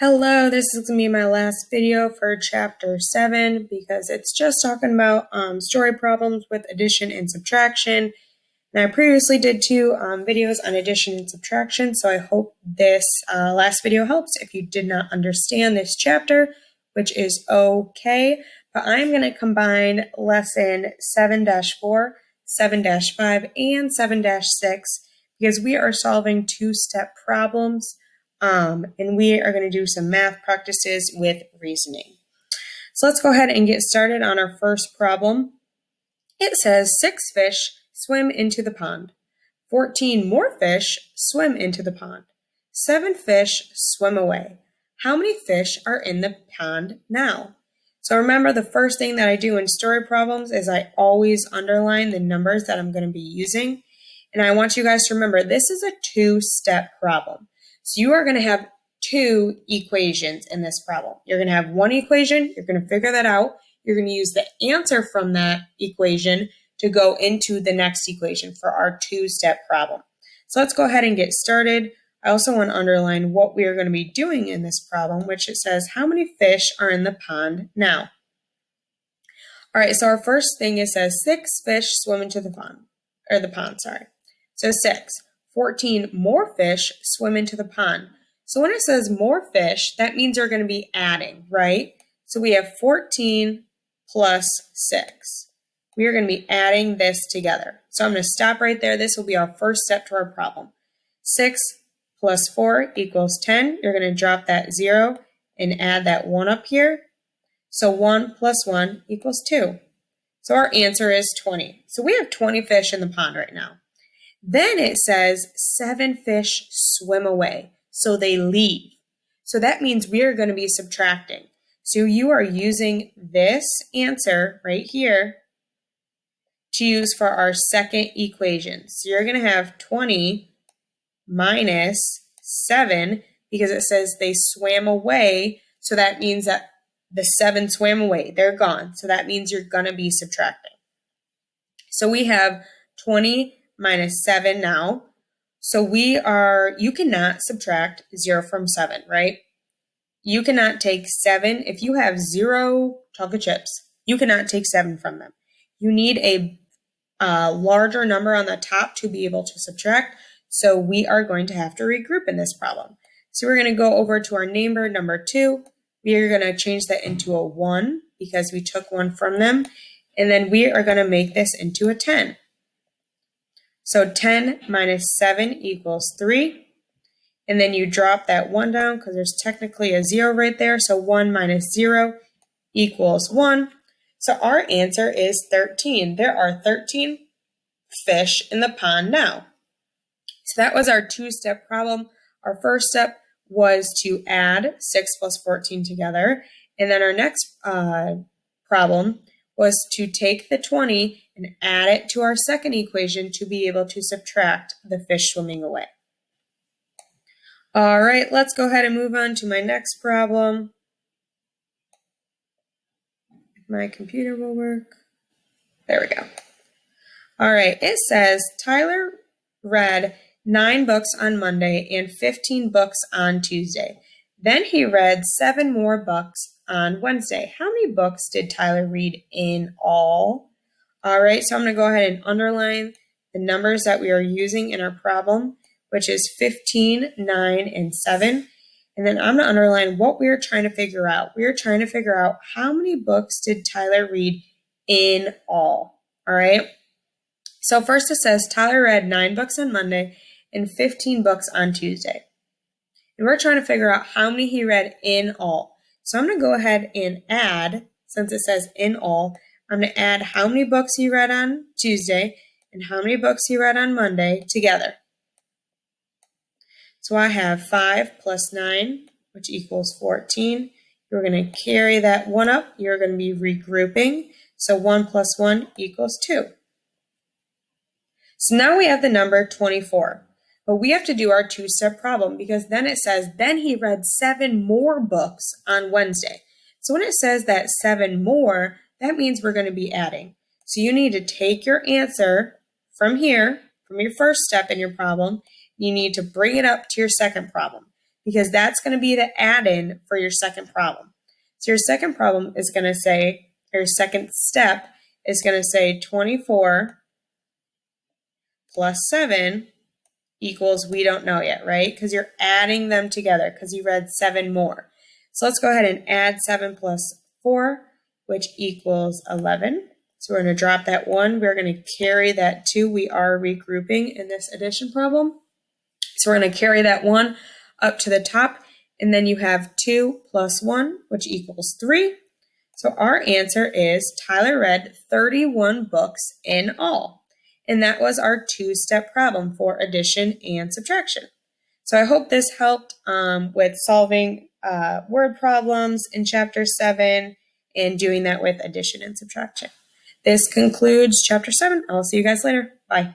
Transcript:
Hello, this is going to be my last video for chapter 7 because it's just talking about story problems with addition and subtraction. And I previously did 2 videos on addition and subtraction, so I hope this last video helps if you did not understand this chapter, which is okay. But I'm going to combine lesson 7-4, 7-5, and 7-6 because we are solving 2-step problems. And we are going to do some math practices with reasoning. So let's go ahead and get started on our first problem. It says 6 fish swim into the pond. 14 more fish swim into the pond. 7 fish swim away. How many fish are in the pond now? So remember, the first thing that I do in story problems is I always underline the numbers that I'm going to be using. And I want you guys to remember, this is a 2-step problem. So you are going to have 2 equations in this problem. You're going to have one equation, you're going to figure that out. You're going to use the answer from that equation to go into the next equation for our 2-step problem. So let's go ahead and get started. I also want to underline what we are going to be doing in this problem, which it says, how many fish are in the pond now? All right, so our first thing, it says 6 fish swim into the pond. So 6. 14 more fish swim into the pond. So when it says more fish, that means they're going to be adding, right? So we have 14 plus 6. We are going to be adding this together. So I'm going to stop right there. This will be our first step to our problem. 6 plus 4 equals 10. You're going to drop that 0 and add that 1 up here. So 1 plus 1 equals 2. So our answer is 20. So we have 20 fish in the pond right now. Then it says 7 fish swim away, so they leave. So that means we are going to be subtracting. So you are using this answer right here to use for our second equation. So you're going to have 20 minus 7 because it says they swam away. So that means that the 7 swam away. They're gone. So that means you're going to be subtracting. So we have 20 minus 7 now. So you cannot subtract 0 from 7, right? You cannot take 7. If you have 0 chocolate chips, you cannot take 7 from them. You need a larger number on the top to be able to subtract. So we are going to have to regroup in this problem. So we're going to go over to our neighbor, number 2. We are going to change that into a 1 because we took 1 from them. And then we are going to make this into a 10. So 10 minus 7 equals 3. And then you drop that 1 down because there's technically a 0 right there. So 1 minus 0 equals 1. So our answer is 13. There are 13 fish in the pond now. So that was our 2-step problem. Our first step was to add 6 plus 14 together. And then our next problem was to take the 20 and add it to our second equation to be able to subtract the fish swimming away. All right, let's go ahead and move on to my next problem. My computer will work. There we go. All right, it says Tyler read 9 books on Monday and 15 books on Tuesday. Then he read 7 more books on Wednesday. How many books did Tyler read in all? All right, so I'm going to go ahead and underline the numbers that we are using in our problem, which is 15, 9, and 7. And then I'm going to underline what we are trying to figure out. We are trying to figure out how many books did Tyler read in all. All right, so first it says Tyler read 9 books on Monday and 15 books on Tuesday. And we're trying to figure out how many he read in all. So I'm going to go ahead and add, since it says in all, I'm going to add how many books he read on Tuesday and how many books he read on Monday together. So I have 5 plus 9, which equals 14. You're going to carry that 1 up. You're going to be regrouping. So 1 plus 1 equals 2. So now we have the number 24. But we have to do our 2-step problem because then it says, then he read 7 more books on Wednesday. So when it says that 7 more, that means we're going to be adding. So you need to take your answer from here, from your first step in your problem. You need to bring it up to your second problem. because that's going to be the add-in for your second problem. So your second problem is going to say, or your second step is going to say 24 plus 7 equals, we don't know yet, right? Because you're adding them together because you read 7 more. So let's go ahead and add 7 plus 4, which equals 11. So we're going to drop that 1. We're going to carry that 2. We are regrouping in this addition problem. So we're going to carry that 1 up to the top. And then you have 2 plus 1, which equals 3. So our answer is Tyler read 31 books in all. And that was our 2-step problem for addition and subtraction. So I hope this helped with solving word problems in Chapter 7 and doing that with addition and subtraction. This concludes Chapter 7. I'll see you guys later. Bye.